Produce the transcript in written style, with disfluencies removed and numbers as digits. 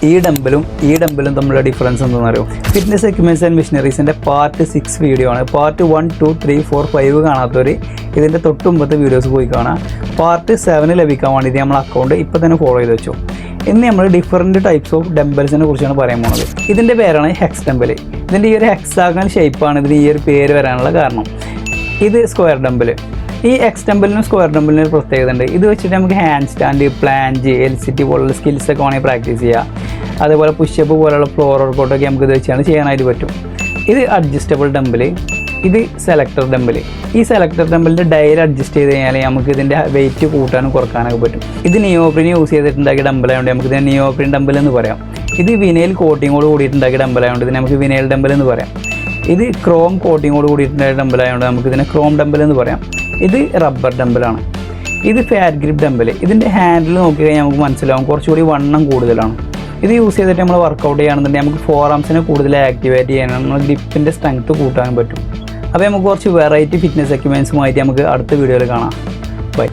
ഈ ഡംബലും തമ്മിലുള്ള ഡിഫറൻസ് എന്താണെന്ന് അറിയോ? ഫിറ്റ്നസ് എക്യുപ്മെൻറ്റ്സ് ആൻഡ് മെഷീനറീസിൻ്റെ പാർട്ട് 6 വീഡിയോ ആണ്. പാർട്ട് 1, 2, 3, 4, 5 കാണാത്തവർ ഇതിൻ്റെ തൊട്ടുമ്പത്തെ വീഡിയോസ് പോയി കാണാം. പാർട്ട് 7 ലഭിക്കാൻ വേണ്ടിയിട്ട് നമ്മൾ അക്കൗണ്ട് ഇപ്പോൾ തന്നെ ഫോളോ ചെയ്ത് വെച്ചു. ഇന്ന് നമ്മൾ ഡിഫറൻറ്റ് ടൈപ്സ് ഓഫ് ഡംബൽസിനെ കുറിച്ചാണ് പറയാൻ പോകുന്നത്. ഇതിൻ്റെ പേരാണ് ഹെക്സ് ഡംബൽ. ഇതിൻ്റെ ഈ ഒരു ഹെക്സാഗണൽ ഷേപ്പാണ് ഇതിന് ഈ ഒരു പേര് വരാനുള്ള കാരണം. ഇത് സ്ക്വയർ ഡംബൽ. ഈ എക്സ് ഡംബലിനും സ്ക്വയർ ഡംബലിനും ഒരു പ്രത്യേകത ഉണ്ട്. ഇത് വെച്ചിട്ട് നമുക്ക് ഹാൻഡ് സ്റ്റാൻഡ്, പ്ലാഞ്ച്, LCT പോലുള്ള സ്കിൽസൊക്കെ വേണമെങ്കിൽ പ്രാക്ടീസ് ചെയ്യാം. അതേപോലെ പുഷപ്പ് പോലുള്ള ഫ്ലോർ വർക്കൗട്ടൊക്കെ നമുക്ക് ഇത് വെച്ചാണ് ചെയ്യാനായിട്ട് പറ്റും. ഇത് അഡ്ജസ്റ്റബിൾ ഡംബൽ. ഇത് സെലക്ടർ ഡംബൽ. ഈ സെലക്ടർ ഡംബലിൻ്റെ ഡയൽ അഡ്ജസ്റ്റ് ചെയ്ത് കഴിഞ്ഞാൽ നമുക്ക് ഇതിൻ്റെ വെയിറ്റ് കൂട്ടാനും കുറക്കാനൊക്കെ പറ്റും. ഇത് നിയോപ്രിൻ യൂസ് ചെയ്തിട്ടുണ്ടാക്കിയ ഡംബലായതുകൊണ്ട് നമുക്ക് ഇതിനെ നിയോപ്രിൻ ഡംബൽ എന്ന് പറയാം. ഇത് വിനൈൽ കോട്ടിങ്ങോട് കൂടിയിട്ടുണ്ടാക്കിയ ഡംബലായതുകൊണ്ട് ഇതിനെ നമുക്ക് വിനൈൽ ഡംബൽ എന്ന് പറയാം. ഇത് ക്രോം കോട്ടിങ്ങോട് കൂടിയിട്ടുണ്ടായ ഡംബലായതുകൊണ്ട് നമുക്ക് ഇതിനെ ക്രോം ഡംബൽ എന്ന് പറയാം. ഇത് റബ്ബർ ഡംബലാണ്. ഇത് ഫാറ്റ് ഗ്രിപ്പ് ഡംബൽ. ഇതിൻ്റെ ഹാൻഡിൽ നോക്കിക്കഴിഞ്ഞാൽ നമുക്ക് മനസ്സിലാവും കുറച്ചുകൂടി വണ്ണം കൂടുതലാണ്. ഇത് യൂസ് ചെയ്തിട്ട് നമ്മൾ വർക്കൗട്ട് ചെയ്യുകയാണെന്നുണ്ടെങ്കിൽ നമുക്ക് ഫോർ ആംസിനെ കൂടുതൽ ആക്ടിവേറ്റ് ചെയ്യാനും നമ്മൾ ഗ്രിപ്പിൻ്റെ സ്ട്രെങ്ത്ത് കൂട്ടാനും പറ്റും. അപ്പോൾ നമുക്ക് കുറച്ച് വെറൈറ്റി ഫിറ്റ്നസ് എക്യുപ്മെൻറ്റ്സുമായിട്ട് നമുക്ക് അടുത്ത വീഡിയോയിൽ കാണാം. ബൈ.